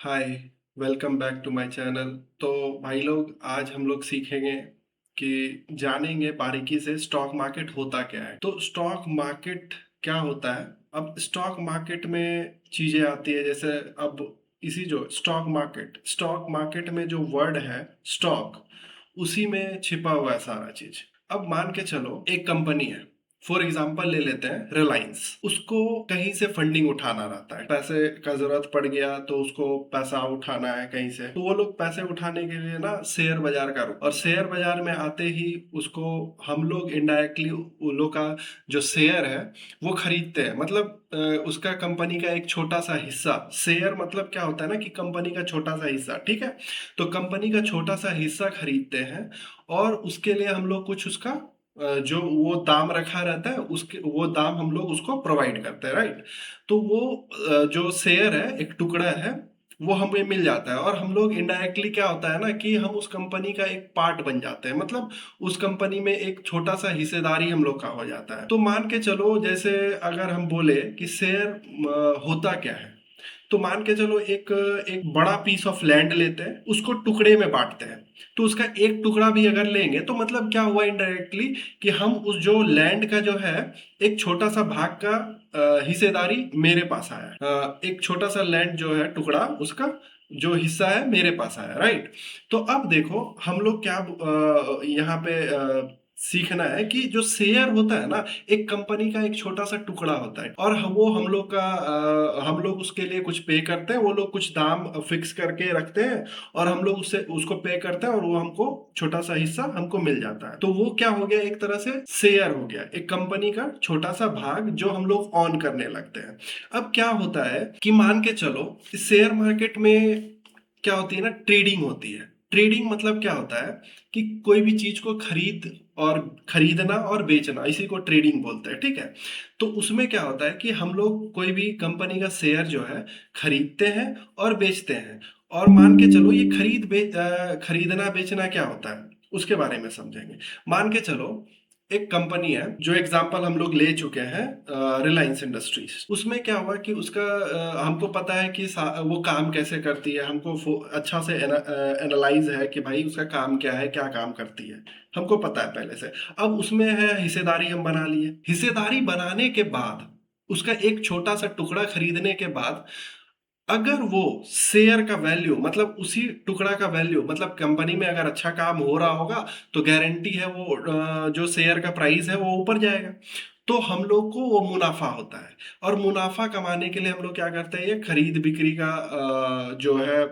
Hi. Welcome back to my channel. तो भाई लोग, आज हम लोग सीखेंगे कि जानेंगे बारीकी से स्टॉक मार्केट होता क्या है। तो स्टॉक मार्केट क्या होता है। अब स्टॉक मार्केट में चीजें आती है, जैसे अब इसी जो स्टॉक मार्केट में जो वर्ड है स्टॉक, उसी में छिपा हुआ है सारा चीज। अब मान के चलो एक कंपनी है, फॉर एग्जाम्पल ले लेते हैं रिलायंस। उसको कहीं से फंडिंग उठाना रहता है, पैसे का जरूरत पड़ गया तो उसको पैसा उठाना है कहीं से। तो वो लोग पैसे उठाने के लिए ना शेयर बाजार का रुख, और शेयर बाजार में आते ही उसको हम लोग इनडायरेक्टली उन लोग का जो शेयर है वो खरीदते हैं। मतलब उसका कंपनी का एक छोटा सा हिस्सा। शेयर मतलब क्या होता है ना, कि कंपनी का छोटा सा हिस्सा, ठीक है। तो कंपनी का छोटा सा हिस्सा खरीदते हैं, और उसके लिए हम लोग कुछ उसका जो वो दाम रखा रहता है, उसके वो दाम हम लोग उसको प्रोवाइड करते हैं, राइट। तो वो जो शेयर है, एक टुकड़ा है, वो हमें मिल जाता है। और हम लोग इनडायरेक्टली क्या होता है ना, कि हम उस कंपनी का एक पार्ट बन जाते हैं। मतलब उस कंपनी में एक छोटा सा हिस्सेदारी हम लोग का हो जाता है। तो मान के चलो, जैसे अगर हम बोले कि शेयर होता क्या है, तो मान के चलो एक एक बड़ा पीस ऑफ लैंड लेते हैं, उसको टुकड़े में बांटते हैं। तो उसका एक टुकड़ा भी अगर लेंगे तो मतलब क्या हुआ इनडायरेक्टली, कि हम उस जो लैंड का जो है एक छोटा सा भाग का हिस्सेदारी मेरे पास आया है। एक छोटा सा लैंड जो है टुकड़ा, उसका जो हिस्सा है मेरे पास आया, राइट। तो अब देखो हम लोग क्या यहाँ पे सीखना है कि जो शेयर होता है ना, एक कंपनी का एक छोटा सा टुकड़ा होता है, और वो हम लोग का हम लोग उसके लिए कुछ पे करते हैं। वो लोग कुछ दाम फिक्स करके रखते हैं, और हम लोग उससे उसको पे करते हैं, और वो हमको छोटा सा हिस्सा हमको मिल जाता है। तो वो क्या हो गया, एक तरह से शेयर हो गया, एक कंपनी का छोटा सा भाग जो हम लोग ऑन करने लगते हैं। अब क्या होता है कि मान के चलो शेयर मार्केट में क्या होती है ना, ट्रेडिंग होती है। ट्रेडिंग मतलब क्या होता है कि कोई भी चीज को खरीदना और बेचना, इसी को ट्रेडिंग बोलते हैं, ठीक है। तो उसमें क्या होता है कि हम लोग कोई भी कंपनी का शेयर जो है खरीदते हैं और बेचते हैं। और मान के चलो ये खरीदना बेचना क्या होता है, उसके बारे में समझेंगे। मान के चलो एक कंपनी है, जो एग्जांपल हम लोग ले चुके हैं, रिलायंस इंडस्ट्रीज। उसमें क्या हुआ कि उसका हमको पता है कि वो काम कैसे करती है। हमको अच्छा से एनालाइज है कि भाई उसका काम क्या है, क्या काम करती है, हमको पता है पहले से। अब उसमें है हिस्सेदारी, हम बना लिए। हिस्सेदारी बनाने के बाद उसका एक छोटा सा टुकड़ा खरीदने के बाद, अगर वो शेयर का वैल्यू, मतलब उसी टुकड़ा का वैल्यू, मतलब कंपनी में अगर अच्छा काम हो रहा होगा तो गारंटी है वो जो शेयर का प्राइस है वो ऊपर जाएगा। तो हम लोग को वो मुनाफा होता है। और मुनाफा कमाने के लिए हम लोग क्या करते हैं, ये खरीद बिक्री का जो है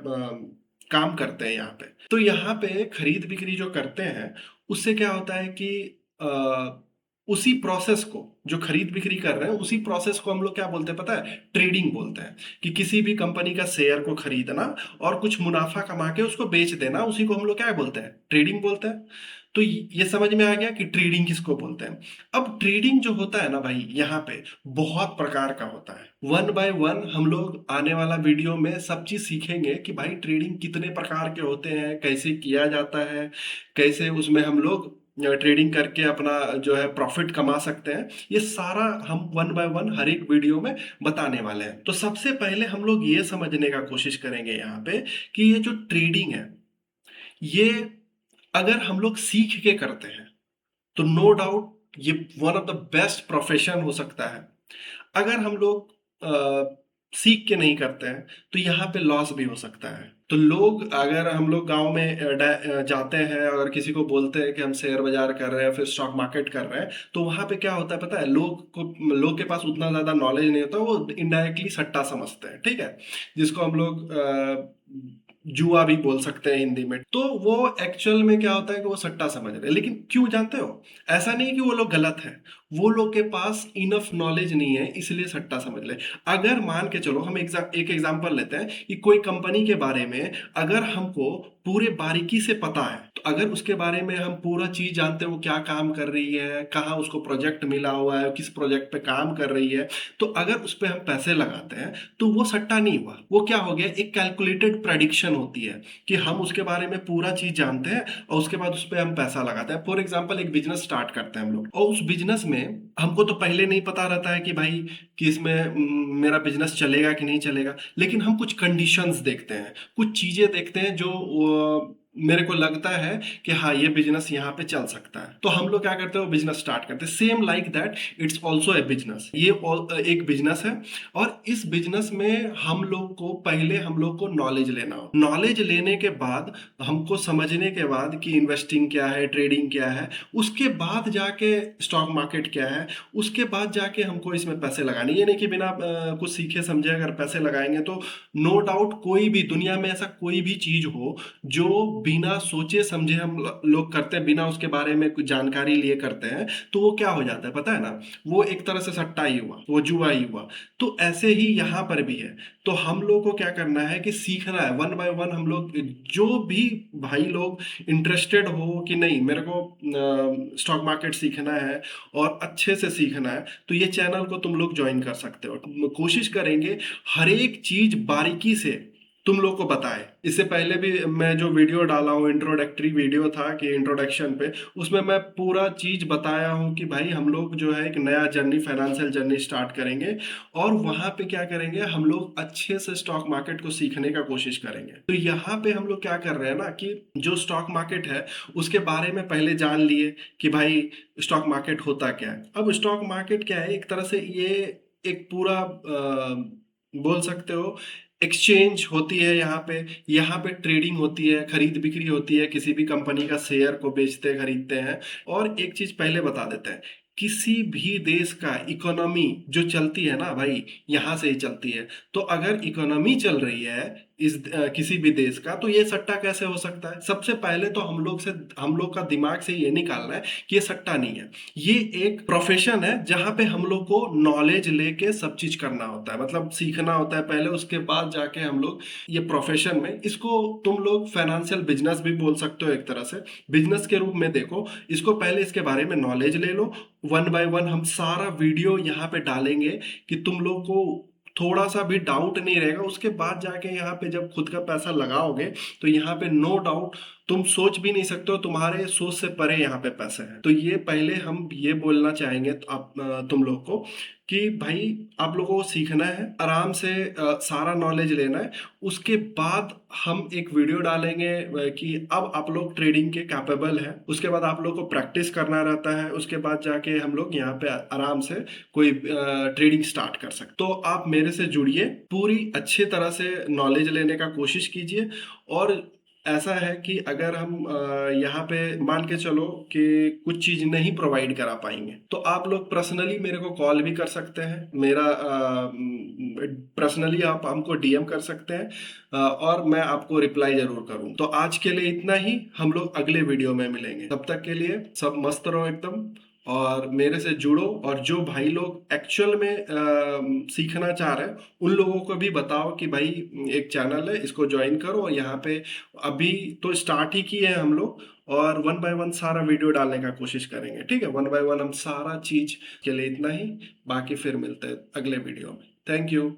काम करते हैं यहाँ पे। तो यहाँ पे खरीद बिक्री जो करते हैं, उससे क्या होता है कि उसी प्रोसेस को, जो खरीद बिक्री कर रहे हैं, उसी प्रोसेस को हम लोग क्या बोलते हैं पता है, ट्रेडिंग बोलते हैं। कि किसी भी कंपनी का शेयर को खरीदना और कुछ मुनाफा कमा के उसको बेच देना, उसी को हम लोग क्या बोलते हैं, ट्रेडिंग बोलते हैं। तो ये समझ में आ गया कि ट्रेडिंग किसको बोलते हैं। अब ट्रेडिंग जो होता है ना भाई, यहाँ पे बहुत प्रकार का होता है। वन बाय वन हम लोग आने वाला वीडियो में सब चीज सीखेंगे कि भाई ट्रेडिंग कितने प्रकार के होते हैं, कैसे किया जाता है, कैसे उसमें हम लोग ट्रेडिंग करके अपना जो है प्रॉफिट कमा सकते हैं। ये सारा हम वन बाय वन हर एक वीडियो में बताने वाले हैं। तो सबसे पहले हम लोग ये समझने का कोशिश करेंगे यहाँ पे कि ये जो ट्रेडिंग है, ये अगर हम लोग सीख के करते हैं तो नो डाउट ये one of the best profession हो सकता है। अगर हम लोग सीख के नहीं करते हैं तो यहाँ पे लॉस भी हो सकता है। तो लोग, अगर हम लोग गांव में जाते हैं, अगर किसी को बोलते हैं कि हम शेयर बाजार कर रहे हैं, फिर स्टॉक मार्केट कर रहे हैं, तो वहां पे क्या होता है पता है, लोग के पास उतना ज्यादा नॉलेज नहीं होता, वो इनडायरेक्टली सट्टा समझते हैं, ठीक है। जिसको हम लोग जुआ भी बोल सकते हैं हिंदी में। तो वो एक्चुअल में क्या होता है कि वो सट्टा समझ रहे हैं। लेकिन क्यों जानते हो, ऐसा नहीं कि वो लोग गलत है, वो लोग के पास इनफ नॉलेज नहीं है, इसलिए सट्टा समझ ले। अगर मान के चलो हम एक एग्जांपल लेते हैं कि कोई कंपनी के बारे में अगर हमको पूरे बारीकी से पता है, तो अगर उसके बारे में हम पूरा चीज जानते हैं, वो क्या काम कर रही है, कहाँ उसको प्रोजेक्ट मिला हुआ है, किस प्रोजेक्ट पे काम कर रही है, तो अगर उस पर हम पैसे लगाते हैं तो वो सट्टा नहीं हुआ, वो क्या हो गया, एक कैलकुलेटेड प्रेडिक्शन होती है कि हम उसके बारे में पूरा चीज जानते हैं और उसके बाद उस पर हम पैसा लगाते हैं। फॉर एग्जाम्पल एक बिजनेस स्टार्ट करते हैं हम लोग, और उस बिजनेस में में हमको तो पहले नहीं पता रहता है कि भाई कि इसमें मेरा बिजनेस चलेगा कि नहीं चलेगा, लेकिन हम कुछ कंडीशंस देखते हैं, कुछ चीजें देखते हैं जो मेरे को लगता है कि हाँ ये बिजनेस यहाँ पे चल सकता है, तो हम लोग क्या करते हैं, वो बिजनेस स्टार्ट करते हैं। Same like that it's also a business, ये एक बिजनेस है। और इस बिजनेस में हम लोग को पहले हम लोग को नॉलेज लेना हो, नॉलेज लेने के बाद हमको समझने के बाद कि इन्वेस्टिंग क्या है, ट्रेडिंग क्या है, उसके बाद जाके स्टॉक मार्केट क्या है, उसके बाद जाके हमको इसमें पैसे लगाने। ये नहीं कि बिना कुछ सीखे समझे अगर पैसे लगाएंगे तो नो डाउट कोई भी दुनिया में ऐसा कोई भी चीज हो जो बिना सोचे समझे हम लोग करते हैं, बिना उसके बारे में कुछ जानकारी लिए करते हैं, तो वो क्या हो जाता है पता है ना, वो एक तरह से सट्टा ही हुआ, वो जुआ ही हुआ। तो ऐसे ही यहाँ पर भी है। तो हम लोग को क्या करना है कि सीखना है वन बाय वन। हम लोग जो भी भाई लोग इंटरेस्टेड हो कि नहीं मेरे को स्टॉक मार्केट सीखना है और अच्छे से सीखना है, तो ये चैनल को तुम लोग ज्वाइन कर सकते हो। कोशिश करेंगे हर एक चीज बारीकी से तुम लोग को बताए। इससे पहले भी मैं जो वीडियो डाला हूँ, इंट्रोडक्टरी वीडियो था कि इंट्रोडक्शन पे, उसमें मैं पूरा चीज बताया हूँ कि भाई हम लोग जो है एक नया जर्नी, फाइनेंशियल जर्नी स्टार्ट करेंगे और वहां पे क्या करेंगे, हम लोग अच्छे से स्टॉक मार्केट को सीखने का कोशिश करेंगे। तो यहाँ पे हम लोग क्या कर रहे हैं ना कि जो स्टॉक मार्केट है उसके बारे में पहले जान लिए कि भाई स्टॉक मार्केट होता क्या है। अब स्टॉक मार्केट क्या है, एक तरह से ये एक पूरा बोल सकते हो एक्सचेंज होती है। यहाँ पे ट्रेडिंग होती है, खरीद बिक्री होती है, किसी भी कंपनी का शेयर को बेचते खरीदते हैं। और एक चीज पहले बता देते हैं, किसी भी देश का इकोनॉमी जो चलती है ना भाई, यहाँ से ही चलती है। तो अगर इकोनॉमी चल रही है किसी भी देश का, तो ये सट्टा कैसे हो सकता है? सबसे पहले तो हम लोग का दिमाग से ये निकालना है कि ये सट्टा नहीं है, ये एक प्रोफेशन है जहां पे हम लोग को नॉलेज लेके सब चीज करना होता है, मतलब सीखना होता है पहले, उसके बाद जाके हम लोग ये प्रोफेशन में, इसको तुम लोग फाइनेंशियल बिजनेस भी बोल सकते हो, एक तरह से बिजनेस के रूप में देखो इसको। पहले इसके बारे में नॉलेज ले लो, वन बाय वन हम सारा वीडियो यहाँ पे डालेंगे कि तुम लोग को थोड़ा सा भी डाउट नहीं रहेगा। उसके बाद जाके यहाँ पे जब खुद का पैसा लगाओगे तो यहाँ पे नो डाउट तुम सोच भी नहीं सकते हो, तुम्हारे सोच से परे यहाँ पे पैसे हैं। तो ये पहले हम ये बोलना चाहेंगे तो आप तुम लोग को कि भाई आप लोगों को सीखना है, आराम से सारा नॉलेज लेना है। उसके बाद हम एक वीडियो डालेंगे कि अब आप लोग ट्रेडिंग के कैपेबल हैं। उसके बाद आप लोग को प्रैक्टिस करना रहता है, उसके बाद जाके हम लोग यहाँ पे आराम से कोई ट्रेडिंग स्टार्ट कर सकते। तो आप मेरे से जुड़िए, पूरी अच्छी तरह से नॉलेज लेने का कोशिश कीजिए। और ऐसा है कि अगर हम यहाँ पे मान के चलो कि कुछ चीज नहीं प्रोवाइड करा पाएंगे, तो आप लोग पर्सनली मेरे को कॉल भी कर सकते हैं। मेरा पर्सनली आप हमको डीएम कर सकते हैं और मैं आपको रिप्लाई जरूर करूँ। तो आज के लिए इतना ही, हम लोग अगले वीडियो में मिलेंगे। तब तक के लिए सब मस्त रहो एकदम और मेरे से जुड़ो। और जो भाई लोग एक्चुअल में सीखना चाह रहे हैं उन लोगों को भी बताओ कि भाई एक चैनल है, इसको ज्वाइन करो। और यहाँ पे अभी तो स्टार्ट ही किए हैं हम लोग, और वन बाय वन सारा वीडियो डालने का कोशिश करेंगे। ठीक है, वन बाय वन हम सारा चीज के लिए इतना ही, बाकी फिर मिलते हैं अगले वीडियो में। Thank you.